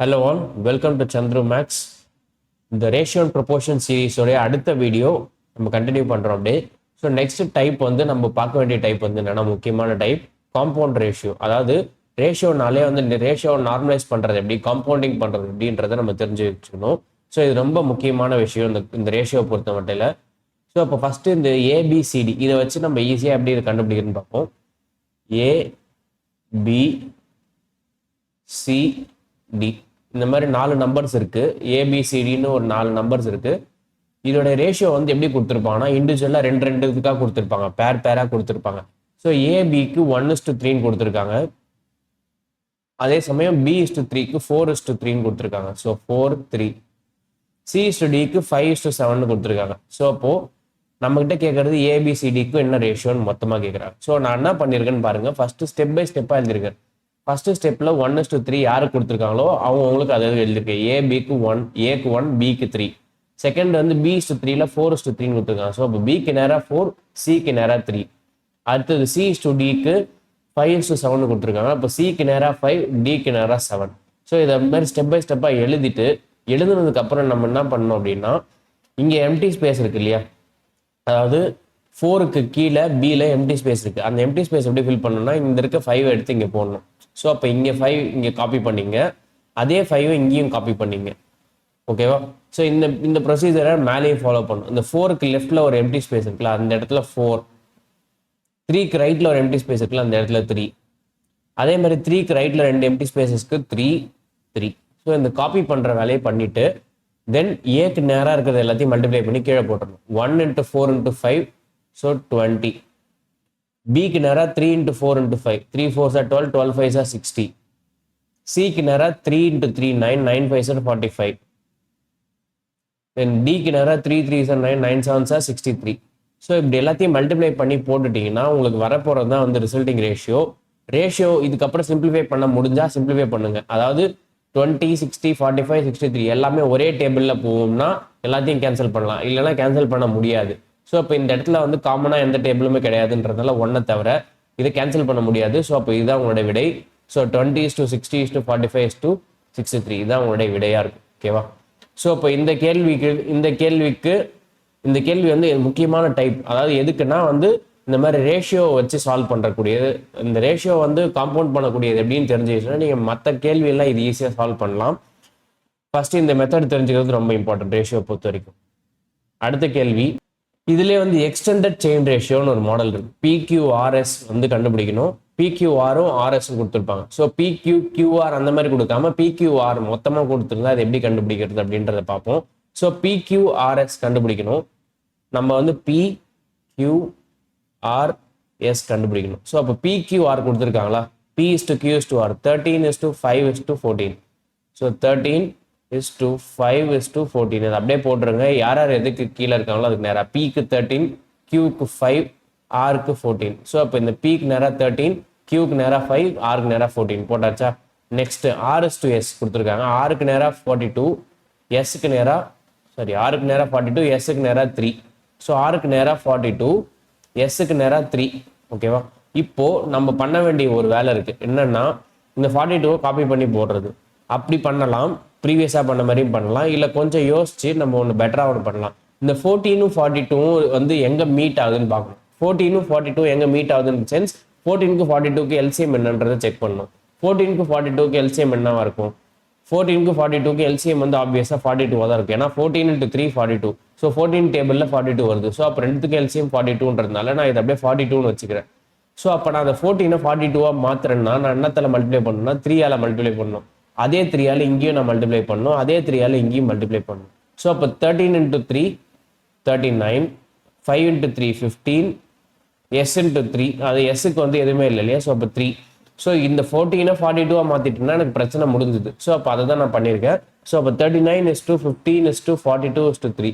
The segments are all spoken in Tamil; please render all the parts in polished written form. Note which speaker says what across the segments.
Speaker 1: Hello all, welcome to Chandru Max. இந்த ரேஷியோ அண்ட் ப்ரொபோர்ஷன் சீரீஸோடைய அடுத்த வீடியோ நம்ம கண்டினியூ பண்ணுறோம் அப்படியே. ஸோ நெக்ஸ்ட் டைப் வந்து நம்ம பார்க்க வேண்டிய டைப் வந்து என்னன்னா முக்கியமான டைப் காம்பவுண்ட் ரேஷியோ. அதாவது ரேஷியோனாலே வந்து இந்த ரேஷியோவை நார்மலைஸ் பண்ணுறது எப்படி, காம்பவுண்டிங் பண்ணுறது எப்படின்றத நம்ம தெரிஞ்சு வச்சுக்கணும். ஸோ இது ரொம்ப முக்கியமான விஷயம் இந்த ரேஷியோவை பொறுத்த மட்டில். ஸோ இப்போ ஃபஸ்ட்டு இந்த ஏபிசிடி இதை வச்சு நம்ம ஈஸியாக எப்படி இதை கண்டுபிடிக்கிறதுன்னு பார்ப்போம். ஏ பி சி டி இந்த மாதிரி 4 நம்பர்ஸ் இருக்கு. ஏபிசிடின்னு ஒரு 4 நம்பர்ஸ் இருக்கு. இதோட ரேஷியோ வந்து எப்படி கொடுத்துருப்பாங்கன்னா இண்டிவிஜுவலாக ரெண்டு இதுக்காக கொடுத்துருப்பாங்க, பேராக கொடுத்துருப்பாங்க. ஸோ ஏபிக்கு 1:3 கொடுத்துருக்காங்க. அதே சமயம் B:3க்கு 4:3 கொடுத்துருக்காங்க. ஸோ 4:3. C:D க்கு 5:7 கொடுத்துருக்காங்க. ஸோ அப்போ நம்ம கிட்ட கேட்கறது ஏபிசிடிக்கு என்ன ரேஷியோன்னு மொத்தமாக கேட்குறாங்க. ஸோ நான் என்ன பண்ணியிருக்கேன்னு பாருங்க. ஃபர்ஸ்ட் ஸ்டெப் பை ஸ்டெப்பாக எழுதியிருக்கேன். ஃபர்ஸ்ட் ஸ்டெப்ல 1:3 யாரு கொடுத்துருக்காங்களோ அவங்களுக்கு அதாவது எழுதிருக்கு. ஏபிக்கு 1, ஏக்கு 1, பிக்கு 3. செகண்ட் வந்து B:3ல 4:3 கொடுத்துருக்காங்க. ஸோ அப்போ பிக்கு நேராக 4, சிக்கு நேராக 3. அடுத்தது C:Dக்கு 5:7 கொடுத்துருக்காங்க. அப்போ சிக்கு நேராக 5, டிக்கு நேராக 7. ஸோ இதை மாதிரி ஸ்டெப் பை ஸ்டெப்பாக எழுதுனதுக்கு அப்புறம் நம்ம என்ன பண்ணணும் அப்படின்னா, இங்கே எம்டி ஸ்பேஸ் இருக்கு இல்லையா, அதாவது 4க்கு கீழே பியில் எம்டி ஸ்பேஸ் இருக்கு. அந்த எம்டி ஸ்பேஸ் எப்படி ஃபில் பண்ணணும்னா இந்த இருக்க 5 எடுத்து இங்கே போடணும். ஸோ அப்போ இங்கே 5 இங்கே காப்பி பண்ணிங்க, அதே 5 இங்கேயும் காப்பி பண்ணிங்க. ஓகேவா? ஸோ இந்த ப்ரொசீஜரை மேலேயும் ஃபாலோ பண்ணணும். இந்த 4க்கு லெஃப்டில் ஒரு எம்டி ஸ்பேஸ் இருக்குல்ல, அந்த இடத்துல 4. 3க்கு ரைட்டில் ஒரு எம்டி ஸ்பேஸ் இருக்குல்ல, அந்த இடத்துல 3. அதே மாதிரி 3க்கு ரைட்டில் 2 எம்டி ஸ்பேசஸ்க்கு 3, 3. ஸோ இந்த காப்பி பண்ணுற வேலையை பண்ணிவிட்டு தென் ஏக்கு நேராக இருக்கிறது எல்லாத்தையும் மல்டிப்ளை பண்ணி கீழே போட்டுடணும். 1 × 4 × 5, ஸோ 20. பிக்கு நேராக 3 × 4 × 5, 3 4s are 12, 12 5s are 60. சிக்கு நேராக 3 × 3 9, 9 5s are 45. தென் டிக்கு நேராக 3 3s are 9, 9 7s are 63. So இப்படி எல்லாத்தையும் மல்டிப்ளை பண்ணி போட்டுட்டீங்கன்னா உங்களுக்கு வரப்போகிறது தான் வந்து ரிசல்ட்டிங் ரேஷியோ. இதுக்கப்புறம் சிம்பிளிஃபை பண்ண முடிஞ்சால் சிம்பிளிஃபை பண்ணுங்க. அதாவது 20, 60, 45, 63 எல்லாமே ஒரே டேபிளில் போகும்னா எல்லாத்தையும் கேன்சல் பண்ணலாம், இல்லைன்னா கேன்சல் பண்ண முடியாது. ஸோ அப்போ இந்த இடத்துல வந்து காமனாக எந்த டேபிளுமே கிடையாதுன்றதுனால 1 தவிர இதை கேன்சல் பண்ண முடியாது. ஸோ அப்போ இதுதான் உங்களோட விடை. ஸோ 20:60:45:63 இதுதான் உங்களுடைய விடையாக இருக்கும். ஓகேவா? ஸோ அப்போ இந்த கேள்வி வந்து முக்கியமான டைப். அதாவது எதுக்குன்னா வந்து இந்த மாதிரி ரேஷியோ வச்சு சால்வ் பண்ணக்கூடியது. இந்த ரேஷியோ வந்து காம்பவுண்ட் பண்ணக்கூடியது எப்படின்னு தெரிஞ்சுச்சுன்னா நீங்கள் மற்ற கேள்வியெல்லாம் இது ஈஸியாக சால்வ் பண்ணலாம். ஃபர்ஸ்ட் இந்த மெத்தட் தெரிஞ்சுக்கிறது ரொம்ப இம்பார்ட்டன்ட் ரேஷியோ பொறுத்த வரைக்கும். அடுத்த கேள்வி, இதுலேயே வந்து எக்ஸ்டெண்டட் செயின் ரேஷியோன்னு ஒரு மாடல் இருக்கு. PQRS வந்து கண்டுபிடிக்கணும். PQRும் RSும் கொடுத்துருப்பாங்க. ஸோ PQ, QR அந்த மாதிரி கொடுக்காம PQR மொத்தமாக கொடுத்துருந்தா அது எப்படி கண்டுபிடிக்கிறது அப்படின்றத பார்ப்போம். ஸோ PQRS கண்டுபிடிக்கணும். நம்ம வந்து PQRS கண்டுபிடிக்கணும். ஸோ அப்போ PQR கொடுத்துருக்காங்களா, P:Q:R 13:5:14. ஸோ 13:5:14 அது அப்படியே போட்டுருங்க. யார் எதுக்கு கீழே இருக்காங்களோ அதுக்கு நேராக. Pக்கு 13, Qக்கு 5, Rக்கு 14. ஸோ அப்போ இந்த Pக்கு நேராக 13, Qக்கு நேராக 5, Rக்கு நேராக 14 போட்டாச்சா. நெக்ஸ்ட் R:S கொடுத்துருக்காங்க. Rக்கு நேராக 42, Sக்கு நேராக Rக்கு நேராக 42, Sக்கு நேராக 3. ஸோ Rக்கு நேராக 42, Sக்கு நேராக 3. ஓகேவா? இப்போ நம்ம பண்ண வேண்டிய ஒரு வேலை இருக்கு. என்னன்னா இந்த 42 காப்பி பண்ணி போடுறது. அப்படி பண்ணலாம், ப்ரீவியஸாக பண்ண மாதிரியும் பண்ணலாம், இல்லை கொஞ்சம் யோசிச்சு நம்ம ஒன்று பெட்டராக ஒன்று பண்ணலாம். இந்த 14ம் 42ம் வந்து எங்கே மீட் ஆகுதுன்னு பார்க்கணும். 14ம் 42 எங்கே மீட் ஆகுதுன்னு சென்ஸ் 14க்கு 42க்கு எல்சிஎம் என்னன்றதை செக் பண்ணணும். 14க்கு 42க்கு எல்சிஎம் என்னவா இருக்கும்? 14க்கு 42க்கு எல்சிஎம் வந்து ஆப்வியஸாக 42 தான் இருக்கும். ஏன்னா 14 × 3 42. ஸோ 14 டேபிளில் 42 வருது. ஸோ அப்போ ரெண்டுத்துக்கு எல்சிஎம் 42ன்றதுனால நான் இதை அப்படியே 42ன்னு வச்சுக்கிறேன். ஸோ அப்போ நான் அந்த 14 42 மாத்திரன்னா நான் என்னத்தில் மல்டிப்ளை பண்ணணும்னா 3ஆல் மல்டிப்ளை பண்ணணும். அதே 3ஆல் இங்கேயும் நான் மல்டிப்ளை பண்ணணும், அதே 3ஆல் இங்கேயும் மல்டிப்ளை பண்ணணும். ஸோ அப்போ 13 × 3 39, 5 × 3 15, S × 3 அது எஸ்ஸுக்கு வந்து எதுவுமே இல்லை இல்லையா. ஸோ அப்போ 3. ஸோ இந்த 14 42 மாற்றிட்டுனா எனக்கு பிரச்சனை முடிஞ்சுது. ஸோ அப்போ அதை தான் நான் பண்ணியிருக்கேன். ஸோ அப்போ 39:15:42:3.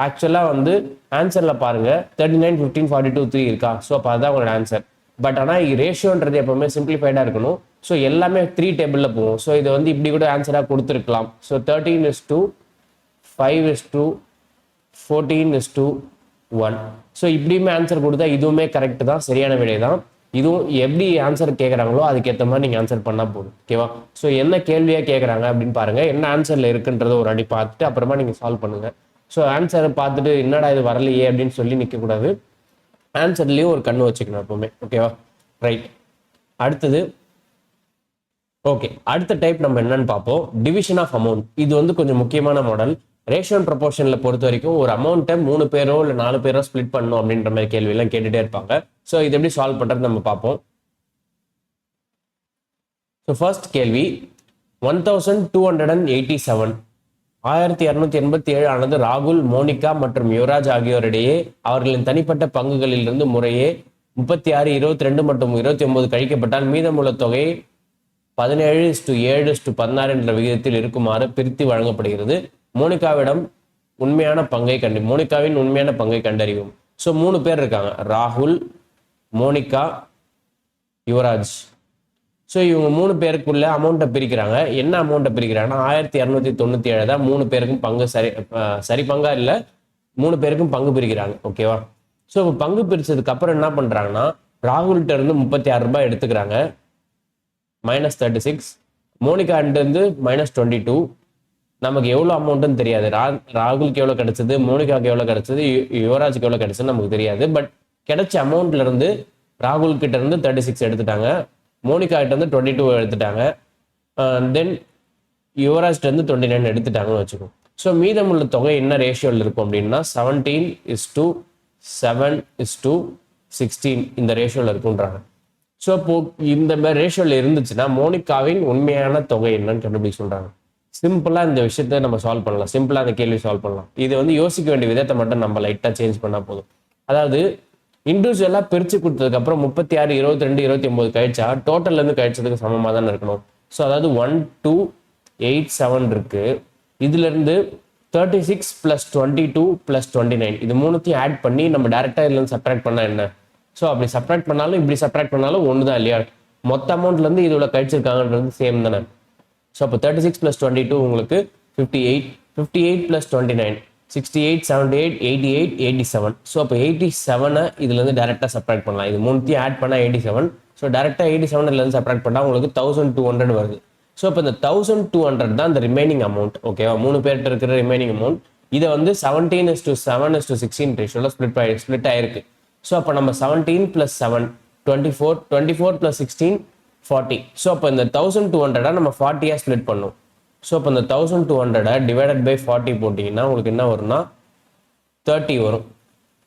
Speaker 1: ஆக்சுவலாக வந்து ஆன்சரில் பாருங்கள் 39 15 42 3 இருக்கா. ஸோ அப்போ அதுதான் உங்களோட ஆன்சர். பட் ஆனால் ரேஷியோன்றது எப்பவுமே சிம்பிளிஃபைடாக இருக்கணும். ஸோ எல்லாமே 3 டேபிளில் போகும். ஸோ இதை வந்து இப்படி கூட ஆன்சராக கொடுத்துருக்கலாம். ஸோ 13:5:14:1. ஸோ இப்படியுமே ஆன்சர் கொடுத்தா இதுவுமே கரெக்ட் தான், சரியான விடை தான். இதுவும் எப்படி ஆன்சர் கேட்குறாங்களோ அதுக்கேற்ற மாதிரி நீங்கள் ஆன்சர் பண்ணால் போதும். ஓகேவா? ஸோ என்ன கேள்வியாக கேட்குறாங்க அப்படின்னு பாருங்கள், என்ன ஆன்சரில் இருக்குன்றத ஒரு அடி பார்த்துட்டு அப்புறமா நீங்கள் சால்வ் பண்ணுங்கள். ஸோ ஆன்சரை பார்த்துட்டு என்னடா இது வரலையே அப்படின்னு சொல்லி நிற்கக்கூடாது. ஆன்சர்லேயும் ஒரு கண்ணு வச்சுக்கணும் எப்பவுமே. ஓகேவா? ரைட். அடுத்தது ஓகே, அடுத்த டைப் நம்ம என்னன்னு பார்ப்போம், டிவிஷன் ஆஃப் அமௌண்ட். இது வந்து கொஞ்சம் முக்கியமான மாடல். ரேஷியோ அண்ட் ப்ரொபோர்ஷனில் பொறுத்த வரைக்கும் ஒரு அமௌண்ட்டை 3 பேரோ இல்லை 4 பேரோ ஸ்பிளிட் பண்ணணும் அப்படின்ற மாதிரி கேள்வியெல்லாம் கேட்டுகிட்டே இருப்பாங்க. ஸோ இது எப்படி சால்வ் பண்ணுறது நம்ம பார்ப்போம். ஸோ ஃபர்ஸ்ட் கேள்வி 1287 1287 ஆனது ராகுல், மோனிகா மற்றும் யுவராஜ் ஆகியோரிடையே அவர்களின் தனிப்பட்ட பங்குகளிலிருந்து முறையே 36, 22 மற்றும் 29 கழிக்கப்பட்டால் மீதமுள்ள தொகை 17:7:16 என்ற விகிதத்தில் இருக்குமாறு பிரித்து வழங்கப்படுகிறது. மோனிகாவின் உண்மையான பங்கை கண்டறியும். ஸோ 3 பேர் இருக்காங்க, ராகுல், மோனிகா, யுவராஜ். ஸோ இவங்க 3 பேருக்குள்ள அமௌண்ட்டை பிரிக்கிறாங்க. என்ன அமௌண்ட்டை பிரிக்கிறாங்கன்னா 1297 தான் 3 பேருக்கும் பங்கு சரி பங்கா இல்லை, 3 பேருக்கும் பங்கு பிரிக்கிறாங்க. ஓகேவா? ஸோ பங்கு பிரிச்சதுக்கு அப்புறம் என்ன பண்றாங்கன்னா ராகுல்கிட்ட இருந்து 36 ரூபாய் எடுத்துக்கிறாங்க, -36. மோனிகா இருந்து -22. நமக்கு எவ்வளோ அமௌண்ட்டுன்னு தெரியாது. ராகுலுக்கு எவ்வளோ கிடைச்சது, மோனிகாவுக்கு எவ்வளோ கிடைச்சது, யுவராஜுக்கு எவ்வளோ கிடைச்சது நமக்கு தெரியாது. பட் கிடைச்ச அமௌண்ட்ல இருந்து ராகுல் கிட்ட இருந்து 36 எடுத்துட்டாங்க, மோனிகா கிட்ட இருந்து 22 எடுத்துட்டாங்க, தென் யுவராஜ் இருந்து 29 எடுத்துட்டாங்கன்னு வச்சுக்கோம். ஸோ மீதமுள்ள தொகை என்ன ரேஷியோவில் இருக்கும் அப்படின்னா 17:7:16 இந்த ரேஷியோவில் இருக்குன்றாங்க. ஸோ இப்போ இந்த மாதிரி ரேஷியோவில் இருந்துச்சுன்னா மோனிகாவின் உண்மையான தொகை என்னன்னு கண்டுபிடிக்க சொல்றாங்க. சிம்பிளா இந்த விஷயத்த நம்ம சால்வ் பண்ணலாம், சிம்பிளா அந்த கேள்வி சால்வ் பண்ணலாம். இது வந்து யோசிக்க வேண்டிய விதத்தை மட்டும் நம்ம லைட்டா சேஞ்ச் பண்ணா போதும். அதாவது இண்டிவிஜுவலா பிரிச்சு கொடுத்ததுக்கு அப்புறம் 36, 22, 29 கழிச்சா டோட்டல்ல இருந்து கழிச்சதுக்கு சமமா தான் இருக்கணும். ஸோ அதாவது 1287 இருக்கு, இதுல இருந்து 36 + 22 + 29 இது மூணுத்தையும் ஆட் பண்ணி நம்ம டைரக்டா இதுல இருந்து சப்ட்ராக்ட் பண்ணா என்ன? ஸோ அப்படி சப்ட்ராக்ட் பண்ணாலும் இப்படி சப்ட்ராக்ட் பண்ணாலும் ஒண்ணுதான் இல்லையா? மொத்த அமௌண்ட்ல இருந்து இதுல கழிச்சிருக்காங்கன்றது சேம் தானே. ஸோ அப்போ 36 + 22 உங்களுக்கு 58, 58 + 29 68, 78, 88, 87. ஸோ அப்போ 87 இதுல இருந்து டைரக்டா சப்ட்ராக்ட் பண்ணலாம். இது மூணுத்தையும் ஆட் பண்ணா 87. ஸோ டைரக்டா 87 இருந்து சப்ட்ராக்ட் பண்ணா உங்களுக்கு 1200 வருது. ஸோ இப்போ இந்த 1200 தான் இந்த ரிமைனிங் அமௌண்ட். ஓகேவா? 3 பேர்கிட்ட இருக்கிற ரிமைனிங் அமௌண்ட். இதை வந்து 17:7:16 ரேஷியோல ஸ்பிளிட் ஆயிருக்கு. ஸோ அப்போ நம்ம 17 + 7 24, 24 + 16 40. ஸோ அப்போ இந்த 1200 நம்ம 40 ஸ்பிளிட் பண்ணும். ஸோ அப்போ இந்த 1200 டிவைடட் பை 40 போட்டிங்கன்னா உங்களுக்கு என்ன வரும்னா 30 வரும்.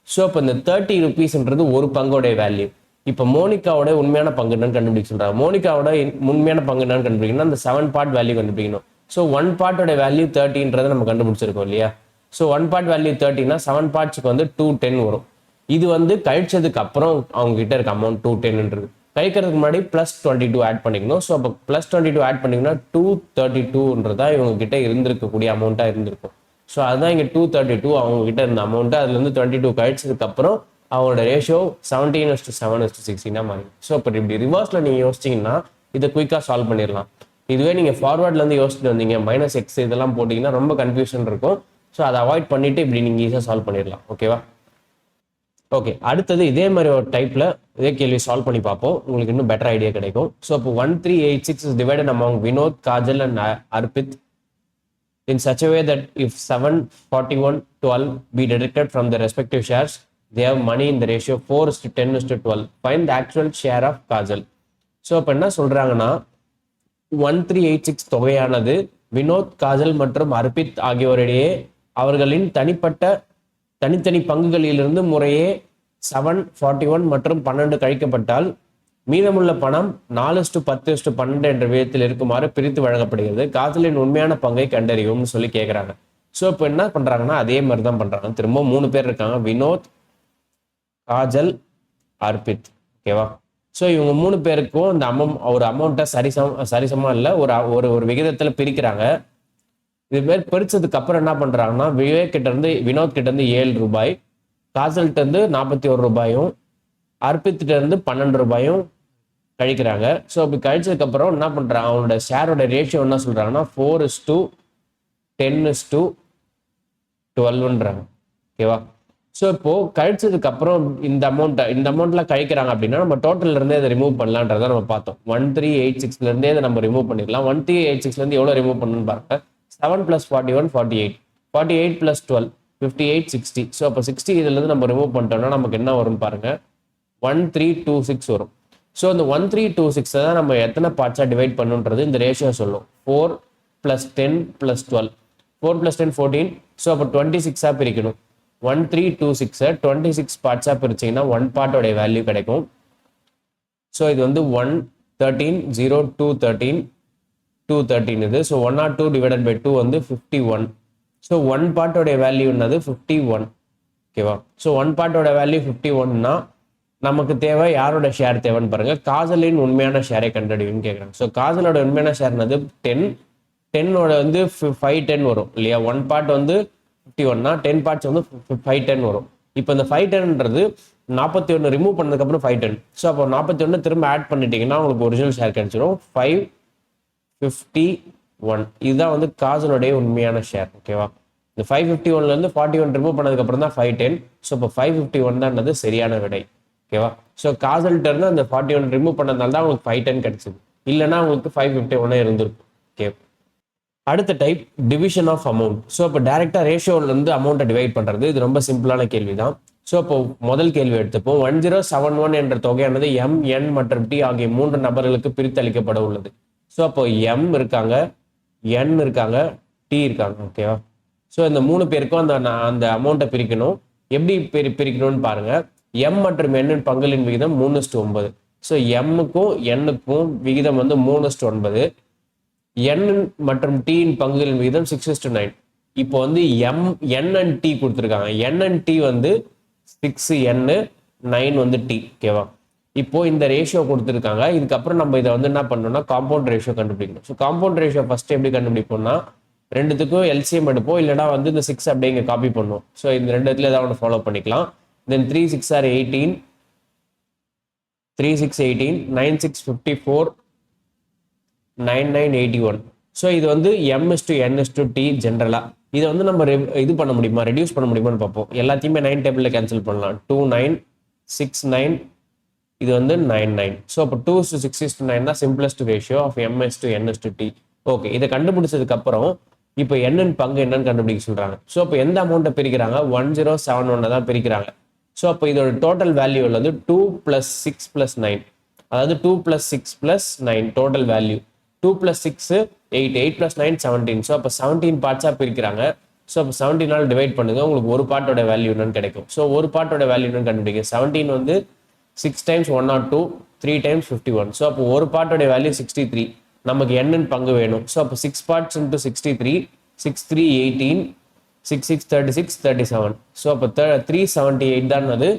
Speaker 1: ஸோ அப்போ இந்த 30 rupeesன்றது ஒரு பங்கோடைய வேல்யூ. இப்போ மோனிகாவோட உண்மையான பங்கு என்னன்னு கண்டுபிடிக்க சொல்றாங்க. மோனிகாவோட உண்மையான பங்கு என்னன்னு கண்டுபிடிக்கணும், அந்த 7 பார்ட் வேல்யூ கண்டுபிடிக்கணும். ஸோ 1 பார்ட்டோட வேல்யூ 30ன்றதை நம்ம கண்டுபிடிச்சிருக்கோம் இல்லையா? ஸோ 1 பார்ட் வேல்யூ 30னா 7 பார்ட்ஸ்க்கு வந்து 210 வரும். இது வந்து கழிச்சதுக்கு அப்புறம் அவங்க கிட்ட இருக்க அமௌண்ட் 210ன்றது. கழிக்கிறதுக்கு முன்னாடி +22 ஆட் பண்ணிக்கணும். ஸோ அப்போ +22 ஆட் பண்ணிங்கன்னா 232ன்றதா இவங்க கிட்ட இருந்திருக்கக்கூடிய அமௌண்ட்டா இருந்திருக்கும். ஸோ அதுதான் இங்கே 232 அவங்க கிட்ட இருந்த அமௌண்ட். அதுல இருந்து 22 கழிச்சதுக்கு அப்புறம் அவங்களோட ரேஷியோ 17:7:16 மாறி. ஸோ இப்போ இப்படி ரிவர்ஸ்ல நீங்க யோசிச்சீங்கன்னா இதை குயிக்கா சால்வ் பண்ணிடலாம். இதுவே நீங்க ஃபார்வர்ட்ல இருந்து யோசிச்சுட்டு வந்தீங்க -x இதெல்லாம் போட்டீங்கன்னா ரொம்ப கன்ஃபியூஷன் இருக்கும். ஸோ அதை அவாய்ட் பண்ணிட்டு இப்படி நீங்க ஈஸியாக சால்வ் பண்ணிடலாம். ஓகேவா? ஓகே, அடுத்தது இதே மாதிரி ஒரு டைப்ல இதே கேள்வி சால்வ் பண்ணி பார்ப்போம், உங்களுக்கு இன்னும் பெட்டர் ஐடியா கிடைக்கும். ஸோ இப்போ 1386 is divided among Vinod, Kajal and Arpit in such a way that if 74112 be deducted from the respective shares, they have money in the ratio 4:10:12. Find the actual share of Kajal. So இப்போ என்ன சொல்றாங்கன்னா 1386 தொகையானது வினோத், காஜல் மற்றும் அர்பித் ஆகியோரிடையே அவர்களின் தனித்தனி பங்குகளிலிருந்து முறையே 7, 41 மற்றும் 12 கழிக்கப்பட்டால் மீதமுள்ள பணம் 4:10:12 என்ற விதத்தில் இருக்குமாறு பிரித்து வழங்கப்படுகிறது. காஜலின் உண்மையான பங்கை கண்டறியும்னு சொல்லி கேட்குறாங்க. ஸோ இப்போ என்ன பண்றாங்கன்னா அதே மாதிரி தான் பண்றாங்க. திரும்ப 3 பேர் இருக்காங்க, வினோத், காஜல், அர்பித். ஓகேவா? ஸோ இவங்க 3 பேருக்கும் இந்த ஒரு அமௌண்ட்டை சரிசமா இல்லை, ஒரு விகிதத்தில் பிரிக்கிறாங்க. இது மாதிரி பிரிச்சதுக்கு அப்புறம் என்ன பண்றாங்கன்னா வினோத் கிட்ட இருந்து 7 ரூபாய், காஜல்கிட்ட இருந்து 41 ரூபாயும், அர்பித்திட்ட இருந்து 12 ரூபாயும் கழிக்கிறாங்க. ஸோ அப்படி கழிச்சதுக்கு அப்புறம் என்ன பண்றாங்க, அவனோட ஷேரோட ரேஷியோ என்ன சொல்றாங்கன்னா 4:10:12ன்றாங்க. ஓகேவா? ஸோ இப்போ கழிச்சதுக்கு அப்புறம் இந்த அமௌண்ட்ல கழிக்கிறாங்க அப்படின்னா நம்ம டோட்டல்ல இருந்தே அதை ரிமூவ் பண்ணலான்றதை நம்ம பார்த்தோம். 1386 இருந்தே அதை நம்ம ரிமூவ் பண்ணிடலாம். 1386 இருந்து எவ்வளவு ரிமூவ் பண்ணணும்னு பாருங்க. 7 + 41 48, 48 + 12 58 60. ஸோ அப்போ 60 இதுல இருந்து நம்ம ரிமூவ் பண்ணிட்டோம்னா நமக்கு என்ன வரும்னு பாருங்க, 1326 வரும். ஸோ இந்த 1326 தான் நம்ம எத்தனை பார்ட்ஸா டிவைட் பண்ணுன்றது இந்த ரேஷியோ சொல்லும். 4 + 10 + 12, 4 + 10 14. ஸோ அப்போ 26 பிரிக்கணும். 1326 26 பார்ட்ஸா பிரிச்சீங்கன்னா 1 பார்ட்டோட வேல்யூ கிடைக்கும். ஸோ இது வந்து 1 13 0 2 13 2 13 இது. ஸோ 102 டிவைடட் பை 2 வந்து 51. ஸோ 1 பார்ட்டோட வேல்யூ என்னது 51. ஓகேவா? ஸோ 1 பார்ட்டோட வேல்யூ 51னா நமக்கு தேவை யாரோட ஷேர் தேவைன்னு பாருங்க. காஜலின் உண்மையான ஷேரை கண்டறியும்னு கேட்குறாங்க. ஸோ காஜலோட உண்மையான ஷேர் என்னது 10. 10ஓட வந்து 510 வரும் இல்லையா? 1 பார்ட் வந்து 51னா 10 பார்ட்ஸ் வந்து 510 வரும். இப்போ இந்த 510ன்றது 41 ரிமூவ் பண்ணதுக்கப்புறம் 510. ஸோ அப்போ 41 திரும்ப ஆட் பண்ணிட்டீங்கன்னா உங்களுக்கு ஒரிஜினல் ஷேர் கிடைச்சிடும் 551. இதுதான் வந்து காஜலுடைய உண்மையான ஷேர். ஓகேவா? இந்த 551லேருந்து 41 ரிமூவ் பண்ணதுக்கப்புறம் தான் 510. ஸோ இப்போ 551 தான் சரியான விடை. ஓகேவா? ஸோ காஜல்கிட்ட இருந்து அந்த 41 ரிமூவ் பண்ணதுனால தான் உங்களுக்கு 510 கிடைச்சது. இல்லைன்னா உங்களுக்கு 551 இருந்திருக்கும். ஓகே. அடுத்த type division of amount. So இப்போ டைரக்டா ரேஷியோல இருந்து அமௌண்ட்டை டிவைட் பண்றது. இது ரொம்ப சிம்பிளான கேள்வி தான். ஸோ இப்போ முதல் கேள்வி எடுத்துப்போம். 1071 என்ற தொகையானது M, N மற்றும் T ஆகிய 3 நபர்களுக்கு பிரித்தளிக்கப்பட உள்ளது. ஸோ அப்போ M இருக்காங்க, N இருக்காங்க, T இருக்காங்க. ஓகேவா? ஸோ இந்த 3 பேருக்கும் அந்த அமௌண்ட்டை பிரிக்கணும். எப்படி பிரிக்கணும்னு பாருங்க. M மற்றும் N பங்களின் விகிதம் 3:9. ஸோ M-க்கும் N-க்கும் விகிதம் வந்து 3:9. N மற்றும் T பங்குகளின் விகிதம் 6:9. இப்போ வந்து N and T கொடுத்துருக்காங்க. N and T வந்து 6N 9 வந்து T. ஓகேவா? இப்போ இந்த ரேஷியோ கொடுத்துருக்காங்க. இதுக்கப்புறம் நம்ம இதை வந்து என்ன பண்ணணும்னா காம்பவுண்ட் ரேஷியோ கண்டுபிடிக்கணும். ஸோ காம்பவுண்ட் ரேஷியோ ஃபர்ஸ்ட் எப்படி கண்டுபிடிப்போம்னா ரெண்டுத்துக்கும் எல்சிஎம் எடுப்போம், இல்லைனா வந்து இந்த 6 அப்படியே இங்கே காப்பி பண்ணுவோம். ஸோ இந்த ரெண்டு இடத்துல ஏதாவது ஒன்று ஃபாலோ பண்ணிக்கலாம். தென் 3 6 are 18, 3 6 18, 9 6 54, 9 9 81. ஸோ இது வந்து M/N/T ஜென்ரலா. இதை வந்து நம்ம இது பண்ண முடியுமா, ரெடியூஸ் பண்ண முடியுமான்னு பார்ப்போம். எல்லாத்தையுமே 9 டேபிளில் கேன்சல் பண்ணலாம். 2 9 6 9, இது வந்து 9 9. ஸோ அப்போ 2:6:9 தான் simplest ratio of M/N/T. Okay, இதை கண்டுபிடிச்சதுக்கு அப்புறம் இப்போ என்னன்னு பங்கு என்னன்னு கண்டுபிடிக்க சொல்றாங்க. ஸோ இப்போ எந்த அமௌண்ட்டை பிரிக்கிறாங்க, 1071 தான் பிரிக்கிறாங்க. ஸோ அப்போ இதோட டோட்டல் வேல்யூ உள்ளது 2 + 6 + 9, அதாவது 2 + 6 + 9 டோட்டல் வேல்யூ. 2 + 6 8, 8 + 9 17. ஸோ அப்போ 17 பார்ட்ஸாக பிரிக்கிறாங்க. ஸோ அப்போ 17 டிவைட் பண்ணுங்க, உங்களுக்கு ஒரு பார்ட்டோட வேல்யூ என்னன்னு கிடைக்கும். ஸோ ஒரு பார்ட்டோட வேல்யூ என்னன்னு கண்டுபிடிங்க. 17 வந்து 6 × 102, 3 × 51. ஸோ அப்போ ஒரு பார்ட்டோட வேல்யூ 63. நமக்கு என்னன்னு பங்கு வேணும். ஸோ அப்போ 6 parts × 63, 6 3 18, 6 6 36 37. ஸோ அப்போ 378 தான் அது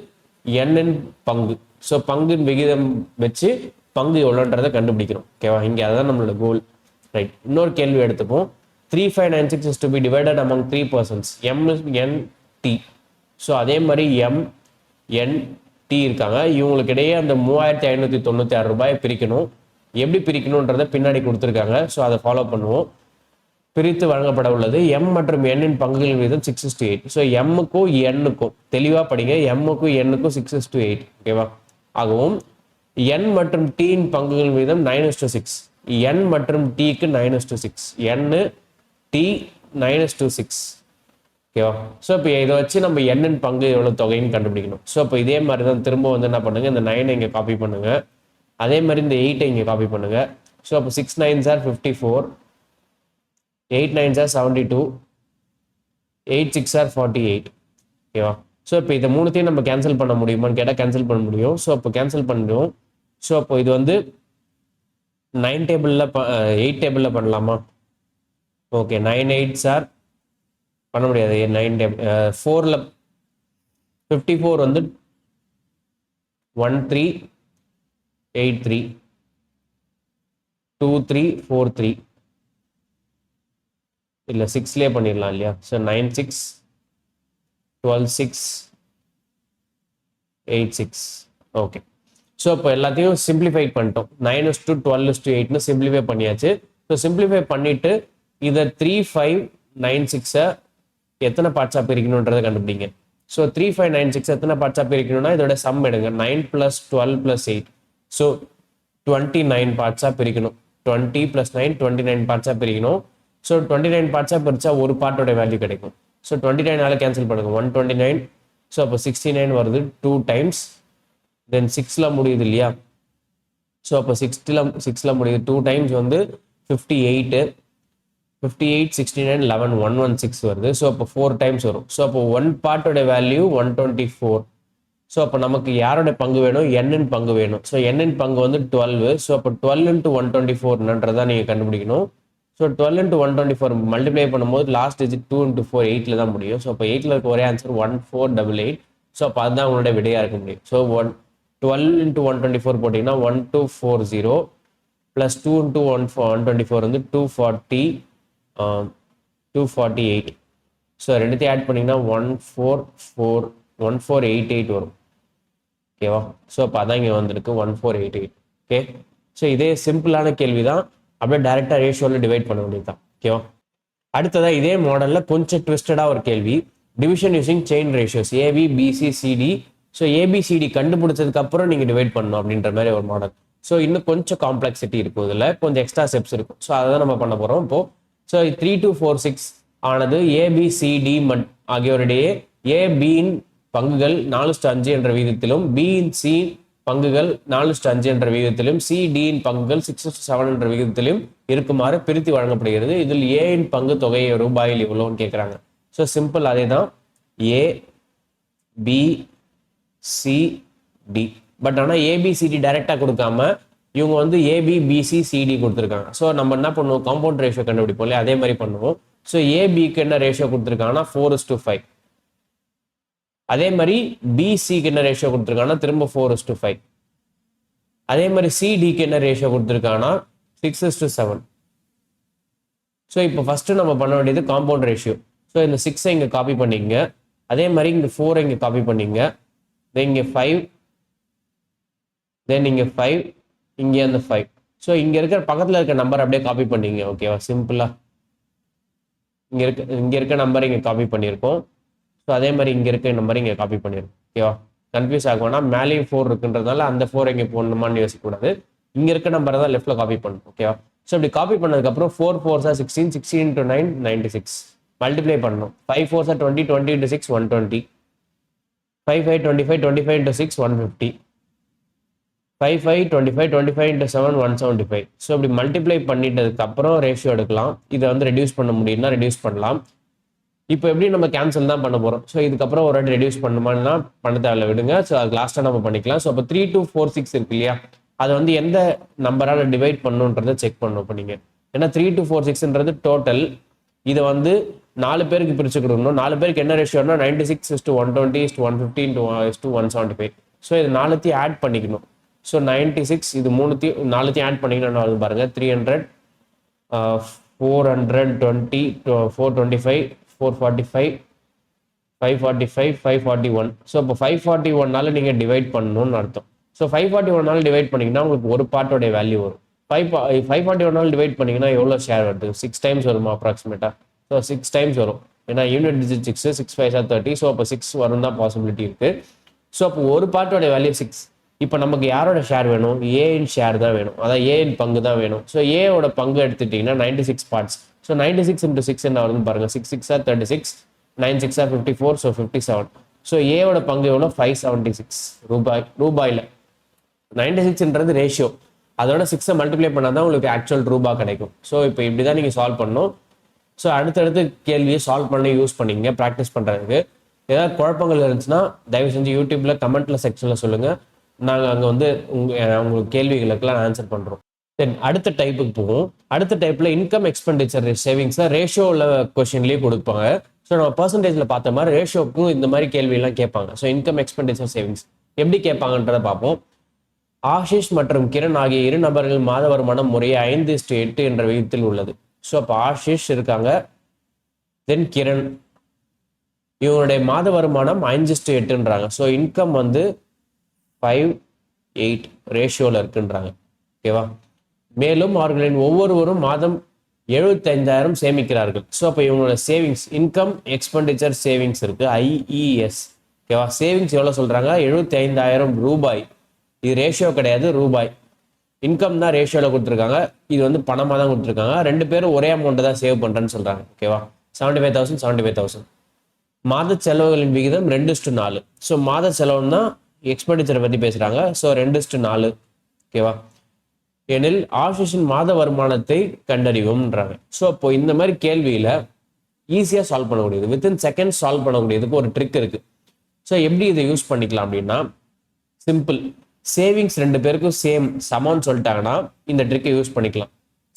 Speaker 1: என்னன்னு பங்கு. ஸோ பங்கின் விகிதம் வச்சு பங்கு எவ்வளோன்றதை கண்டுபிடிக்கிறோம். ஓகேவா? இங்கே அதான் நம்மளோட கோல். ரைட். இன்னொரு கேள்வி எடுத்துப்போம். 3596 is to be divided among 3 persons, M N T. So அதே மாதிரி M N T இருக்காங்க. இவங்களுக்கு இடையே அந்த 3596 ரூபாயை பிரிக்கணும். எப்படி பிரிக்கணுன்றதை பின்னாடி கொடுத்துருக்காங்க. ஸோ அதை ஃபாலோ பண்ணுவோம். பிரித்து வழங்கப்பட உள்ளது M மற்றும் N பங்குகளின் விகிதம் 6:8. ஸோ M-க்கும் N-க்கும் தெளிவாக படிங்க. M-க்கும் N-க்கும் 6:8. ஓகேவா? ஆகவும் N மற்றும் T பங்குகளின் விகிதம் 9:6. N மற்றும் T-க்கு 9:6, N T 9:6. ஓகேவா? ஸோ இப்போ இதை வச்சு நம்ம N பங்கு எவ்வளோ தொகைன்னு கண்டுபிடிக்கணும். ஸோ இப்போ இதே மாதிரி தான் திரும்ப வந்து என்ன பண்ணுங்க, இந்த 9 இங்கே காப்பி பண்ணுங்க. அதே மாதிரி இந்த 8 இங்கே காப்பி பண்ணுங்க. ஸோ அப்போ 6 9s are 54, 8 9s are 72, 8 6 are 48. ஓகேவா? ஸோ இப்போ இதை மூணுத்தையும் நம்ம கேன்சல் பண்ண முடியுமான்னு கேட்டால் கேன்சல் பண்ண முடியும். ஸோ அப்போ கேன்சல் பண்ணிடுவோம். ஸோ அப்போ இது வந்து 9 டேபிளில் 8 டேபிளில் பண்ணலாமா? ஓகே, 9 8s are பண்ண முடியாது. 9 டேபிள் 4ல் 54 வந்து 13 8 3, 2 3 4 3, இல்லை 6லேயே பண்ணிடலாம் இல்லையா? ஸோ 9 6 12 6 8 6. ஓகே. ஸோ இப்போ எல்லாத்தையும் சிம்பிளிஃபை பண்ணிட்டோம். 9:12:8 சிம்பிளிஃபை பண்ணியாச்சு. ஸோ சிம்பிளிஃபை பண்ணிட்டு இதை 3 5 9 6 எத்தனை பார்ட்ஸாக பிரிக்கணுன்றதை கண்டுபிடிங்க. ஸோ 3596 எத்தனை பார்ட்ஸாக பிரிக்கணும்னா இதோட சம் எடுங்க 9 + 12 + 8. ஸோ 29 பார்ட்ஸாக பிரிக்கணும். 20 + 9 29 பார்ட்ஸாக பிரிக்கணும். ஸோ 29 பார்ட்ஸாக பிரித்தா ஒரு பார்ட்டோட வேல்யூ கிடைக்கும். ஸோ 29 கேன்சல் பண்ணுங்க 129. ஸோ அப்போ 69 வருது 2 டைம்ஸ். தென் 6ல் முடியுது இல்லையா? ஸோ அப்போ 6ல் முடியுது 2 டைம்ஸ் வந்து 58. 58 69 11 116 வருது. ஸோ அப்போ 4 டைம்ஸ் வரும். ஸோ அப்போ ஒன் பார்ட்டோட வேல்யூ 124. ஸோ அப்போ நமக்கு யாரோட பங்கு வேணும்? n பங்கு வேணும். ஸோ n பங்கு வந்து 12. ஸோ அப்போ 12 × 124 நீங்கள் கண்டுபிடிக்கணும். ஸோ 12 × 124 மல்டிப்ளை பண்ணும்போது லாஸ்ட் டிஜிட் 2 × 4 8ல் தான் முடியும். ஸோ அப்போ 8ல் இருக்க ஒரே ஆன்சர் 1488. ஸோ அப்போ அதுதான் உங்களோட விடையாக இருக்க முடியும். ஸோ 12 × 124 போட்டிங்கன்னா 1240 ப்ளஸ் 2 × 124 வந்து 248. ஸோ ரெண்டுத்தையும் ஆட் பண்ணிங்கன்னா 1488 வரும். ஓகேவா? ஸோ அப்போ அதான் இங்கே வந்திருக்கு 1488. ஓகே, ஸோ இதே சிம்பிளான கேள்வி தான். அப்படியே டைரெக்டாக ரேஷியோவில் டிவைட் பண்ண வேண்டியது தான். ஓகேவா? அடுத்ததாக இதே மாடலில் கொஞ்சம் ட்விஸ்டடாக ஒரு கேள்வி. Division using chain ratios AB BC CD. So ABCD கண்டுபிடிச்சதுக்கு அப்புறம் நீங்கள் டிவைட் பண்ணணும் அப்படின்ற மாதிரி ஒரு மாடல். ஸோ இன்னும் கொஞ்சம் காம்ப்ளெக்சிட்டி இருக்கும், இதில் கொஞ்சம் எக்ஸ்ட்ரா ஸ்டெப்ஸ் இருக்கும். ஸோ அதை தான் நம்ம பண்ண போகிறோம் இப்போ. ஸோ 3 2 4 6 ஆனது ஏபிசிடி ஆகியோருடைய ஏபியின் பங்குகள் 4:5 என்ற விகிதத்திலும் பியின் சி பங்குகள் 4:5 என்ற விகிதத்திலும் சிடியின் பங்குகள் 6:7 என்ற விகிதத்திலும் இருக்குமாறு பிரித்து வழங்கப்படுகிறது. இதில் ஏயின் பங்கு தொகையை ரூபாயில் இவ்வளோன்னு கேட்குறாங்க. ஸோ சிம்பிள் அதே தான், ஏ பி சி டி. பட் ஆனால் ஏபிசிடி டைரெக்டாக கொடுக்காம இவங்க வந்து ஏபி பிசி சிடி கொடுத்துருக்காங்க. ஸோ நம்ம என்ன பண்ணுவோம்? காம்பவுண்ட் ரேஷியோ கண்டுபிடிப்போம் இல்லையா? அதே மாதிரி பண்ணுவோம். ஸோ ஏபிக்கு என்ன ரேஷியோ கொடுத்துருக்காங்கன்னா 4:5. அதே மாதிரி பிசிக்கு என்ன ரேஷியோ கொடுத்துருக்காங்கன்னா திரும்ப 4:5. அதே மாதிரி சிடிக்கு என்ன ரேஷியோ கொடுத்துருக்காங்கன்னா 6:7. ஸோ இப்போ ஃபர்ஸ்ட் நம்ம பண்ண வேண்டியது காம்பவுண்ட் ரேஷியோ. ஸோ இந்த 6 இங்கே காப்பி பண்ணிங்க. அதே மாதிரி இங்கே 4 இங்கே காப்பி பண்ணிங்க. தென் இங்கே 5, தென் இங்கே 5, இங்கே அந்த 5. ஸோ இங்கே இருக்கிற பக்கத்தில் இருக்க நம்பர் அப்படியே காப்பி பண்ணிங்க. ஓகேவா? சிம்பிளாக இங்கே இருக்க நம்பர் இங்கே காப்பி பண்ணியிருக்கோம். ஸோ அதே மாதிரி இங்கே இருக்க நம்பர் இங்கே காப்பி பண்ணியிருக்கோம். ஓகேவா? கன்ஃபியூஸ் ஆகும்னா மேலேயும் 4 இருக்குன்றதுனால அந்த 4 இங்கே போடணுமான்னு யோசிக்கக்கூடாது. இங்கே இருக்க நம்பரை தான் லெஃப்ட்டில் காப்பி பண்ணணும். ஓகேவா? ஸோ இப்படி காப்பி பண்ணதுக்கப்புறம் 4 4s 16, 16 × 9 96 மல்டிப்ளை பண்ணணும். 5 4s 20, 20 × 6 120, 5 5 25, 25 × 6 150, 5 5 25, 25 × 7 175. ஸோ இப்படி மல்டிப்ளை பண்ணிட்டதுக்கு அப்புறம் ரேஷியோ எடுக்கலாம். இதை வந்து ரெடியூஸ் பண்ண முடியும்னா ரெடியூஸ் பண்ணலாம். இப்போ எப்படி நம்ம கேன்சல் தான் பண்ண போகிறோம். ஸோ இதுக்கப்புறம் ஒரு வாட்டி ரெடியூஸ் பண்ணுமான்னா பண்ண தேவையில்ல, விடுங்க. ஸோ அது லாஸ்ட்டாக நம்ம பண்ணிக்கலாம். ஸோ அப்போ 3 2 4 6 இருக்கு இல்லையா? அதை வந்து எந்த நம்பரால் டிவைட் பண்ணுன்றதை செக் பண்ணணும் இப்போ நீங்கள். ஏன்னா 3 2 4 6ன்றது டோட்டல். இதை வந்து 4 பேருக்கு பிரிச்சு கொடுக்கணும். 4 பேருக்கு என்ன ரேஷியோனா 96:120 115 175. ஸோ இது 4த்தையும் ஆட் பண்ணிக்கணும். ஸோ 96 இது 4த்தையும் ஆட் பண்ணிக்கணும்னு வந்து பாருங்க. 300 420 425 445 545 541. ஸோ இப்போ 541 நீங்கள் டிவைட் பண்ணணும்னு அர்த்தம். ஸோ 541 டிவைட் பண்ணிங்கன்னா உங்களுக்கு ஒரு பார்ட்டோடைய வேல்யூ வரும். 541 டிவைட் பண்ணிங்கன்னா எவ்வளோ ஷேர் வருது? 6 டைம்ஸ் வருமா அப்ராக்சிமேட்டாக? ஸோ 6 டைம்ஸ் வரும். ஏன்னா யூனிட் டிஜிட் 6, 6 5s 30. ஸோ அப்போ 6 வரும் தான் பாசிபிலிட்டி இருக்குது. ஸோ அப்போ ஒரு பார்ட்டோடைய வேல்யூ 6. இப்போ நமக்கு யாரோட ஷேர் வேணும்? ஏயின் ஷேர் தான் வேணும். அதான் ஏயின் பங்கு தான் வேணும். ஸோ ஏவோட பங்கு எடுத்துட்டிங்கன்னா 96 பார்ட்ஸ். ஸோ 96 × 6 என்ன வருதுன்னு பாருங்கள். 6 6 36, 9 6 54, ஸோ 57. ஸோ ஏவோட பங்கு எவ்வளோ? 576 ரூபாயில். 96ன்றது ரேஷியோ. அதோட 6 மல்டிப்ளை பண்ணால் தான் உங்களுக்கு ஆக்சுவல் ரூபா கிடைக்கும். ஸோ இப்போ இப்படி தான் நீங்கள் சால்வ் பண்ணணும். ஸோ அடுத்தடுத்து கேள்வியை சால்வ் பண்ணி யூஸ் பண்ணிங்க ப்ராக்டிஸ் பண்ணுறதுக்கு. ஏதாவது குழப்பங்கள் இருந்துச்சுன்னா தயவு செஞ்சு யூடியூப்ல கமெண்ட்ல செக்ஷனில் சொல்லுங்கள். நாங்கள் அங்கே வந்து உங்களுக்கு கேள்விகளுக்கெல்லாம் ஆன்சர் பண்ணுறோம். தென் அடுத்த டைப்புக்கு போகும். அடுத்த டைப்பில் இன்கம் எக்ஸ்பெண்டிச்சர் சேவிங்ஸை ரேஷியோவில் கொஸ்டின்லேயே கொடுப்பாங்க. ஸோ நம்ம பர்சன்டேஜில் பார்த்த மாதிரி ரேஷியோக்கும் இந்த மாதிரி கேள்வியெல்லாம் கேட்பாங்க. ஸோ இன்கம் எக்ஸ்பெண்டிச்சர் சேவிங்ஸ் எப்படி கேட்பாங்கன்றதை பார்ப்போம். ஆஷிஷ் மற்றும் கிரண் ஆகிய 2 நபர்கள் மாத வருமானம் முறையே 5:8 என்ற விகிதத்தில் உள்ளது. ஸோ அப்போ ஆஷிஷ் இருக்காங்க, தென் கிரண். இவங்களுடைய மாத வருமானம் 5:8ன்றாங்க. ஸோ இன்கம் வந்து 5:8 ரேஷியோவில் இருக்குன்றாங்க. ஓகேவா? மேலும் அவர்களின் ஒவ்வொருவரும் மாதம் 75,000 சேமிக்கிறார்கள். ஸோ அப்போ இவங்களோட சேவிங்ஸ் இன்கம் எக்ஸ்பெண்டிச்சர் சேவிங்ஸ் இருக்கு, IES. ஓகேவா. சேவிங்ஸ் எவ்வளோ சொல்கிறாங்க, 75,000 ரூபாய். இது ரேஷியோ கிடையாது, ரூபாய். இன்கம் தான் ரேஷியோவில் கொடுத்துருக்காங்க, இது வந்து பணமாக தான் கொடுத்துருக்காங்க. ரெண்டு பேரும் ஒரே அமௌண்ட்டு தான் சேவ் பண்ணுறேன்னு சொல்கிறாங்க. ஓகேவா. 75,000 75,000. மாத செலவுகளின் விகிதம் 2:4. ஸோ மாத செலவுன்னா எக்ஸ்பெண்டிச்சரை பற்றி பேசுகிறாங்க. ஸோ 2:4. ஓகேவா. எனில் ஆஷிஷின் மாத வருமானத்தை கண்டறிவும்ன்றாங்க. ஸோ அப்போ இந்த மாதிரி கேள்வியில் ஈஸியாக சால்வ் பண்ணக்கூடியது, வித்தின் செகண்ட் சால்வ் பண்ணக்கூடியதுக்கு ஒரு ட்ரிக் இருக்குது. ஸோ எப்படி இதை யூஸ் பண்ணிக்கலாம் அப்படின்னா, சிம்பிள். சேவிங்ஸ் ரெண்டு பேருக்கும் சமம்னு சொல்லிட்டாங்கன்னா இந்த ட்ரிக்கை யூஸ் பண்ணிக்கலாம்.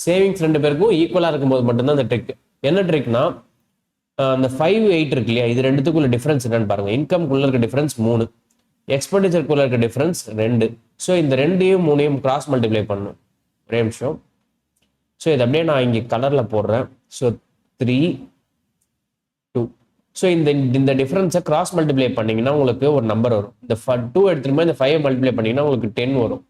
Speaker 1: சேவிங்ஸ் ரெண்டு பேருக்கும் ஈக்குவலாக இருக்கும்போது மட்டும்தான் இந்த ட்ரிக். என்ன ட்ரிக்னா, அந்த 5-8 இருக்கு இல்லையா, இது ரெண்டுத்துக்குள்ள டிஃபரன்ஸ் என்னன்னு பாருங்க. இன்கம்குள்ள இருக்க டிஃபரன்ஸ் 3, எக்ஸ்பெண்டிச்சருக்குள்ள இருக்க டிஃபரன்ஸ் 2. ஸோ இந்த 2ஐயும் 3ஐயும் கிராஸ் மல்டிப்ளை பண்ணணும். ஒரே நிமிஷம். ஸோ இதை அப்படியே நான் இங்கே கலரில் போடுறேன். ஸோ 3, 2. ஸோ இந்த டிஃபரன்ஸை கிராஸ் மல்டிப்ளை பண்ணிங்கன்னா உங்களுக்கு ஒரு நம்பர் வரும். இந்த 2 எடுத்துகிட்டு போய் இந்த 5 மல்டிப்ளை பண்ணிங்கன்னா உங்களுக்கு 10 வரும்.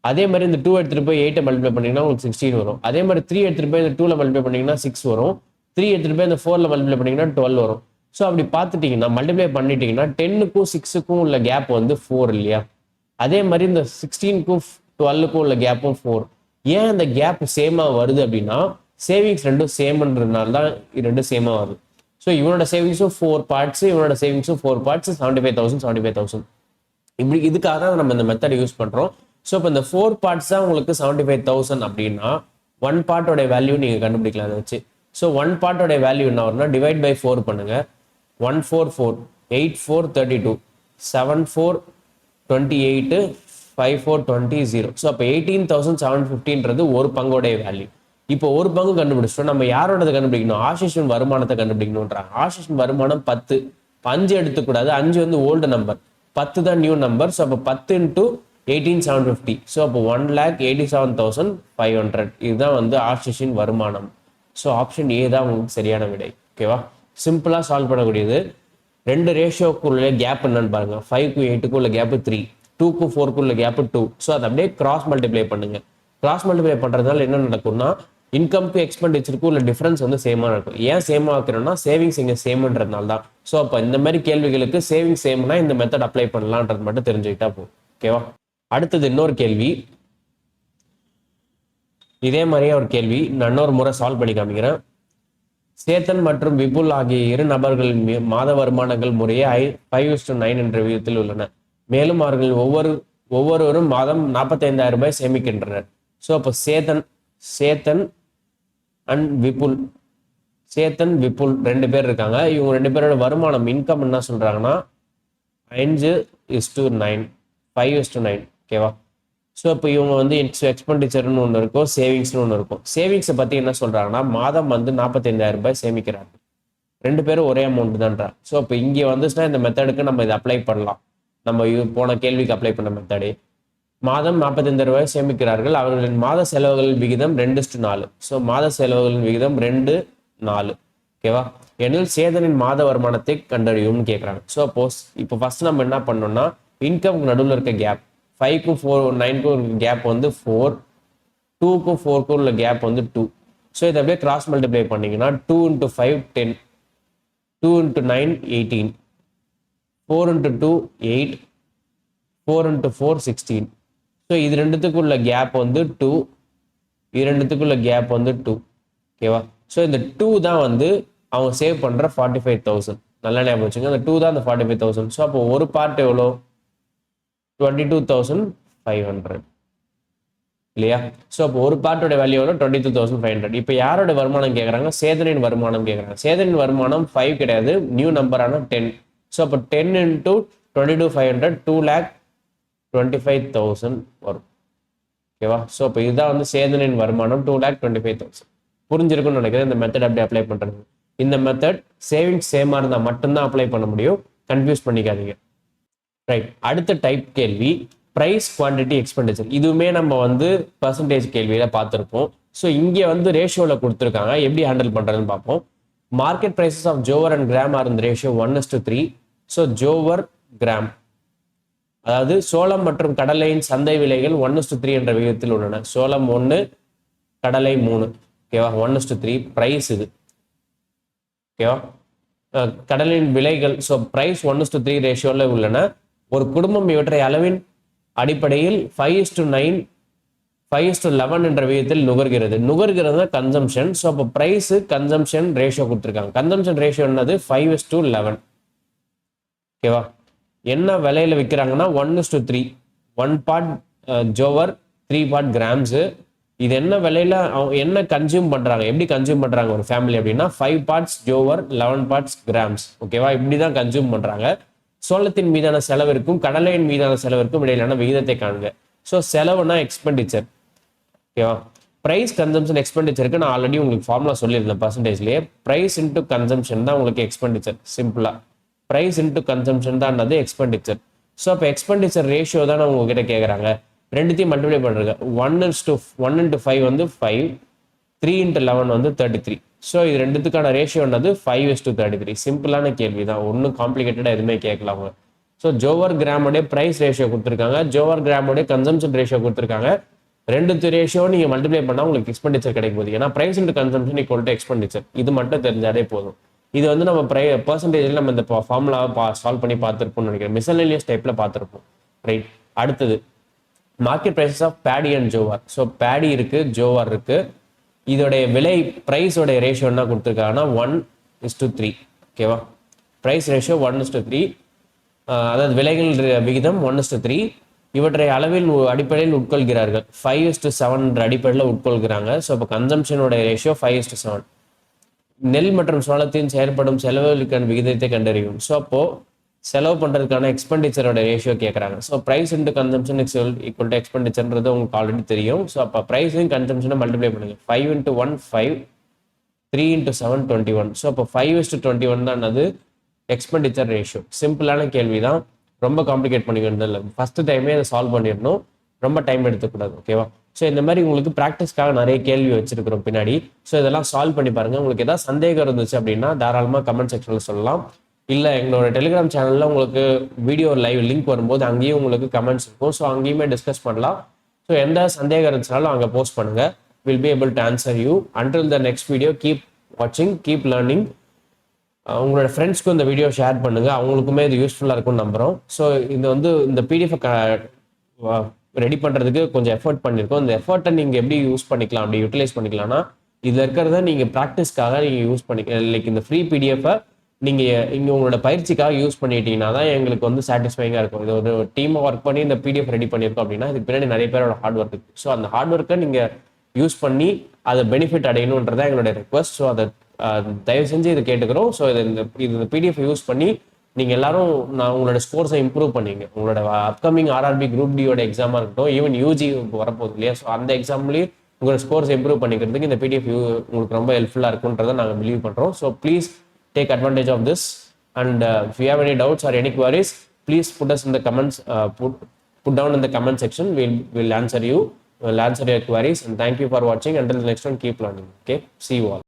Speaker 1: அதே மாதிரி இந்த 2 எடுத்துகிட்டு போய் 8 மல்டிப்ளை பண்ணிங்கன்னா உங்களுக்கு 16 வரும். அதே மாதிரி 3 எடுத்துகிட்டு போய் இந்த 2ல மல்டிப்ளை பண்ணிங்கன்னா 6 வரும். 3 எடுத்துகிட்டு போய் இந்த 4ல மல்டிப்ளை பண்ணிங்கன்னா 12 வரும். ஸோ அப்படி பார்த்துட்டிங்கன்னா மல்டிப்ளை பண்ணிட்டீங்கன்னா 10க்கும் 6க்கும் உள்ள கேப் வந்து 4 இல்லையா. அதே மாதிரி இந்த 16க்கும் 12க்கும் உள்ள கேப்பும் 4. ஏன் இந்த கேப் சேமாக வருது அப்படின்னா, சேவிங்ஸ் ரெண்டும் சேம்ன்றதுனால தான் இது ரெண்டும் சேமாக வருது. ஸோ இவனோட சேவிங்ஸும் 4 பார்ட்ஸ், இவனோட சேவிங்ஸும் 4 பார்ட்ஸ், 75,000 75,000. இப்படி இதுக்காக தான் நம்ம இந்த மெத்தட் யூஸ் பண்ணுறோம். ஸோ இப்போ இந்த 4 பார்ட்ஸ் தான் உங்களுக்கு 75,000 அப்படின்னா 1 பார்ட்டோட வேல்யூ நீங்கள் கண்டுபிடிக்கலாம் அதை வச்சு. ஸோ 1 பார்ட்டோட வேல்யூ என்ன வரும்னா, டிவைட் பை 4 பண்ணுங்க. 1 4 4, 8 4 32, 7 4 28, 5 4 20 0. ஸோ அப்போ 18,750ன்றது ஒரு பங்கோடைய வேல்யூ. இப்போ ஒரு பங்கு கண்டுபிடிச்சோம். நம்ம யாரோடது கண்டுபிடிக்கணும், ஆஷிஷின் வருமானத்தை கண்டுபிடிக்கணும்ன்றாங்க. ஆஷிஷின் வருமானம் 10. 5 எடுத்துக்கூடாது, 5 வந்து ஓல்டு நம்பர், 10 தான் நியூ நம்பர். ஸோ அப்போ 10 × 18,750. ஸோ அப்போ 1,87,500. இதுதான் வந்து ஆஷிஷின் வருமானம். ஸோ ஆப்ஷன் ஏ தான் உங்களுக்கு சரியான விடை. ஓகேவா. சிம்பிளாக சால்வ் பண்ணக்கூடியது. ரெண்டு ரேஷியோக்குள்ள கேப் என்னன்னு பாருங்க. 5க்கும் 8க்கும் உள்ள கேப் 3, 2க்கும் 4க்கும் உள்ள கேப் 2. ஸோ அதை அப்படியே கிராஸ் மல்டிப்ளை பண்ணுங்க. கிராஸ் மல்டிப்ளை பண்ணுறதுனால என்ன நடக்கும்னா, இன்கம்க்கு எக்ஸ்பெண்டிச்சருக்கு உள்ள டிஃபரன்ஸ் வந்து சேமாக இருக்கும். ஏன் சேமாக வைக்கிறோம்னா, சேவிங்ஸ் இங்கே சேம்ன்றதுனால தான். ஸோ அப்போ இந்த மாதிரி கேள்விகளுக்கு சேவிங்ஸ் சேம்னா இந்த மெத்தட் அப்ளை பண்ணலான்றது மட்டும் தெரிஞ்சுக்கிட்டா போகும். ஓகேவா. அடுத்தது இன்னொரு கேள்வி. இதே மாதிரியே ஒரு கேள்வி நான் இன்னொரு முறை சால்வ் பண்ணி காமிக்கிறேன். சேத்தன் மற்றும் விபுல் ஆகிய இரு நபர்களின் மாத வருமானங்கள் முறையே 5:9 என்ற விகிதத்தில் உள்ளன. மேலும் அவர்கள் ஒவ்வொருவரும் மாதம் 45,000 ரூபாய் சேமிக்கின்றனர். ஸோ அப்போ சேத்தன் அண்ட் விபுல், சேத்தன் விபுல் ரெண்டு பேர் இருக்காங்க. இவங்க ரெண்டு பேரோட வருமானம் இன்கம் என்ன சொல்றாங்கன்னா 5:9, 5:9. ஓகேவா. ஸோ இப்போ இவங்க வந்து எக்ஸ்பெண்டிச்சர்னு ஒன்று இருக்கும், சேவிங்ஸ்னு ஒன்று இருக்கும். சேவிங்ஸை பற்றி என்ன சொல்கிறாங்கன்னா, மாதம் வந்து 45,000 ரூபாய் சேமிக்கிறாங்க. ரெண்டு பேரும் ஒரே அமௌண்ட் தான்றாங்க. ஸோ இப்போ இங்கே வந்துச்சுன்னா இந்த மெத்தடுக்கு நம்ம இதை அப்ளை பண்ணலாம். நம்ம போன கேள்விக்கு அப்ளை பண்ண மெத்தடே. மாதம் 45,000 ரூபாய் சேமிக்கிறார்கள். அவர்களின் மாத செலவுகளின் விகிதம் 2:4. ஸோ மாத செலவுகளின் விகிதம் 2:4. ஓகேவா. எனில் சேதனின் மாத வருமானத்தை கண்டறியும்னு கேட்குறாங்க. ஸோ இப்போ ஃபர்ஸ்ட் நம்ம என்ன பண்ணோம்னா, இன்கம்க்கு நடுவில் இருக்க கேப் 5க்கும் 9க்கும் கேப் வந்து 4, 2க்கும் 4க்கும் உள்ள கேப் வந்து 2. ஸோ இதை அப்படியே கிராஸ் மல்டிப்ளை பண்ணிங்கன்னா 2 × 5 10, 2 × 9 18, 4 × 2 8, 4 × 4 16. ஸோ இது ரெண்டுத்துக்குள்ள கேப் வந்து 2, இது ரெண்டுத்துக்குள்ள கேப் வந்து 2. ஓகேவா. ஸோ இந்த 2 தான் வந்து அவங்க சேவ் பண்ணுற 45,000. நல்லா ஞாபகம் வச்சுங்க, அந்த 2 தான் அந்த 45,000. ஸோ அப்போ ஒரு பார்ட் எவ்வளோ, 22,500 இல்லையா. ஸோ அப்போ ஒரு பார்ட்டோட வேல்யூ எவ்வளோ, 22,500. இப்போ யாரோட வருமானம் கேட்குறாங்க, சேதனின் வருமானம் கேட்குறாங்க. சேதனின் வருமானம் 5 கிடையாது, நியூ நம்பரான 10. ஸோ அப்போ 10 × 22,500 2,25,000 வரும். ஓகேவா. ஸோ அப்போ இதுதான் வந்து சேதனின் வருமானம் 2,25,000. புரிஞ்சிருக்குன்னு நினைக்கிறேன் இந்த மெத்தட் அப்படி அப்ளை பண்ணுறது. இந்த மெத்தட் சேவிங்ஸ் சேமாக இருந்தால் மட்டும்தான் அப்ளை பண்ண முடியும், கன்ஃபியூஸ் பண்ணிக்காதீங்க. ரைட். அடுத்த டைப் கேள்வி ப்ரைஸ் குவான்டிட்டி எக்ஸ்பெண்டிச்சர். இதுவுமே நம்ம வந்து பர்சன்டேஜ் கேள்வியில பார்த்துருப்போம். ஸோ இங்கே வந்து ரேஷியோவில் கொடுத்துருக்காங்க, எப்படி ஹேண்டில் பண்ணுறதுன்னு பார்ப்போம். Market prices of jowar and gram are இந்த ரேஷியோ 1:3. ஸோ ஜோவர் கிராம், அதாவது சோளம் மற்றும் கடலையின் சந்தை விலைகள் 1:3 என்ற விகிதத்தில் உள்ளன. சோளம் 1, கடலை 3. ஓகேவா. 1:3 ப்ரைஸ் இது. ஓகேவா. கடலின் விலைகள். ஸோ ப்ரைஸ் 1:3 ரேஷியோவில் உள்ளன. ஒரு குடும்பம் இவற்றை அளவின் அடிப்படையில் 5:9 5:11 என்ற விகிதத்தில் நுகர்கிறது கன்சம்ஷன். ஸோ அப்போ ப்ரைஸ் கன்சம்ஷன் ரேஷியோ கொடுத்துருக்காங்க. கன்சம்ஷன் ரேஷியோ என்னது 5:11. ஓகேவா? என்ன விலையில விற்கிறாங்கன்னா 1:3, 1 பார்ட் ஜோவர், 3 பார்ட் கிராம்ஸ். இது என்ன விலையில என்ன கன்சியூம் பண்றாங்க, எப்படி கன்சியூம் பண்றாங்க ஒரு ஃபேமிலி அப்படின்னா 5 பார்ட்ஸ் ஜோவர், 11 பார்ட்ஸ் கிராம்ஸ். ஓகேவா? இப்படிதான் கன்சியூம் பண்றாங்க. சோளத்தின் மீதான செலவிற்கும் கடலையின் மீதான செலவிற்கும் இடையிலான விகிதத்தை காணுங்க. ஸோ செலவுனா எக்ஸ்பெண்டிச்சர். ஓகேவா? பிரைஸ் கன்சம்ஷன் எக்ஸ்பெண்டிச்சருக்கு நான் ஆல்ரெடி உங்களுக்கு ஃபார்முலா சொல்லியிருந்தேன் பர்சன்டேஜ்லேயே. பிரைஸ் இன்டூ கன்சம்ஷன் தான் உங்களுக்கு எக்ஸ்பெண்டிச்சர். சிம்பிளா பிரைஸ் இன்டூ கன்சம்ஷன் தான் எக்ஸ்பெண்டிச்சர். ஸோ அப்போ எக்ஸ்பெண்டிச்சர் ரேஷியோ தான் உங்ககிட்ட கேட்குறாங்க. ரெண்டுத்தையும் மல்டிப்ளை பண்ணுறது 1:5 வந்து 5, 3:11 வந்து 33. ஸோ இது ரெண்டுத்துக்கான ரேஷியோ 5:33. சிம்பிளான கேள்வி தான், ஒன்றும் காம்ப்ளிகேட்டடாக எதுவுமே கேட்கலாம். ஸோ ஜோவர் கிராமோடைய ப்ரைஸ் ரேஷியோ கொடுத்துருக்காங்க, ஜோவர் கிராமோடைய கன்சம்ஷன் ரேஷியோ கொடுத்துருக்காங்க. ரெண்டு ரேஷியோ நீங்கள் மல்டிப்ளை பண்ணால் உங்களுக்கு எக்ஸ்பெண்டிச்சர் கிடைக்கும் போது. ஏன்னா price into consumption equal to expenditure. இது மட்டும் தெரிஞ்சாலே போதும். இது வந்து நம்ம பர்சன்டேஜில் நம்ம இந்த ஃபார்முலா சால்வ் பண்ணி பார்த்துருப்போம்னு நினைக்கிறேன். மிசலேனியஸ் டைப்பில் பார்த்துருப்போம். ரைட். அடுத்தது market prices of paddy and jowar. So paddy இருக்கு, ஜோவார் இருக்கு. இதோடைய விலை ப்ரைஸோடைய ரேஷியோ என்ன கொடுத்துருக்காங்கன்னா 1:3. ஓகேவா? Price ratio 1:3. அதாவது விலைகள் விகிதம் 1:3. இவற்றை அளவில் அடிப்படையில் உட்கொள்கிறார்கள். 5:7 அடிப்படையில் உட்கொள்கிறாங்க. ஸோ இப்போ கன்சம்ஷனோட ரேஷியோ 5:7. நெல் மற்றும் சோளத்தின் செயல்படும் செலவுகளுக்கான விகிதத்தை கண்டறியும். ஸோ அப்போ செலவு பண்ணுறதுக்கான எக்ஸ்பெண்டிச்சரோட ரேஷியோ கேட்குறாங்க. So price into consumption equal to எக்ஸ்பெண்டிச்சர்ன்றது உங்களுக்கு ஆல்ரெடி தெரியும். ஸோ அப்போ ப்ரைஸையும் கன்சம்ஷனை மல்டிப்ளை பண்ணுங்க. 5 × 1 5, 3 × 7 21. ஸோ அப்போ 5:21 தான் எக்ஸ்பெண்டிச்சர் ரேஷியோ. சிம்பிளான கேள்வி தான், ரொம்ப காம்ப்ளிகேட் பண்ணிக்கிறது இல்லை. ஃபர்ஸ்ட் டைமே அதை சால்வ் பண்ணிடணும், ரொம்ப டைம் எடுத்துக்கூடாது. ஓகேவா? ஸோ இந்த மாதிரி உங்களுக்கு ப்ராக்டிஸ்க்காக நிறைய கேள்வி வச்சிருக்கிறோம் பின்னாடி. ஸோ இதெல்லாம் சால்வ் பண்ணி பாருங்க. உங்களுக்கு ஏதாவது சந்தேகம் இருந்துச்சு அப்படின்னா தாராளமாக கமெண்ட் செக்ஷனில் சொல்லலாம். இல்லை எங்களோட டெலிகிராம் சேனலில் உங்களுக்கு வீடியோ லைவ் லிங்க் வரும்போது அங்கேயும் உங்களுக்கு கமெண்ட்ஸ் இருக்கும். ஸோ அங்கேயுமே டிஸ்கஸ் பண்ணலாம். ஸோ எந்த சந்தேகம் இருந்துச்சுனாலும் அங்கே போஸ்ட் பண்ணுங்க. Will be able to answer you. Until the next video, keep வாட்சிங், கீப் லேர்னிங். உங்களோட ஃப்ரெண்ட்ஸ்க்கும் இந்த வீடியோ ஷேர் பண்ணுங்க, அவங்களுக்குமே இது யூஸ்ஃபுல்லாக இருக்கும்னு நம்புகிறோம். ஸோ இது இந்த பிடிஎஃப் ரெடி பண்ணுறதுக்கு கொஞ்சம் எஃபர்ட் பண்ணியிருக்கோம். இந்த எஃபர்ட்டை நீங்கள் எப்படி யூஸ் பண்ணிக்கலாம், அப்படி யூட்டிலைஸ் பண்ணிக்கலாம்னா இதில் இருக்கிறத நீங்கள் ப்ராக்டிஸ்க்காக நீங்கள் யூஸ் பண்ணிக்கலாம். லைக் இந்த ஃப்ரீ பிடிஎஃபை நீங்கள் இங்கே உங்களோட பயிற்சிக்காக யூஸ் பண்ணிட்டீங்கன்னா தான் எங்களுக்கு சாட்டிஸ்ஃபைங்காக இருக்கும். இது ஒரு டீமை ஒர்க் பண்ணி இந்த பிடிஎஃப் ரெடி பண்ணியிருக்கோம் அப்படின்னா இதுக்கு பின்னாடி நிறைய பேரோட ஹார்ட் ஒர்க் இருக்குது. ஸோ அந்த ஹார்ட் ஒர்க்கை நீங்கள் யூஸ் பண்ணி அதை பெனிஃபிட் அடையணுன்றதான் எங்களோட ரெக்வஸ்ட். ஸோ அதை தயவு செஞ்சு இதை கேட்டுக்கிறோம். ஸோ இந்த பிடிஎஃப் யூஸ் பண்ணி நீங்கள் எல்லாரும் உங்களோட ஸ்கோர்ஸை இம்ப்ரூவ் பண்ணிங்க. உங்களோட அப்கமிங் ஆர்ஆர்பி குரூப் டியோட எக்ஸாமாக இருக்கட்டும், ஈவன் யூஜி வரப்போகுது இல்லையா, ஸோ அந்த எக்ஸாம்லேயும் உங்களோட ஸ்கோர்ஸ் இம்ப்ரூவ் பண்ணிக்கிறதுக்கு இந்த பிடிஎஃப் உங்களுக்கு ரொம்ப ஹெல்ப்ஃபுல்லாக இருக்குன்றதை நாங்கள் பிலீவ் பண்ணுறோம். So please take advantage of this, and if you have any doubts or any queries, please put us in the comments, put down in the comment section. We'll answer your queries, and thank you for watching. Until the next one, keep learning. Okay, see you all.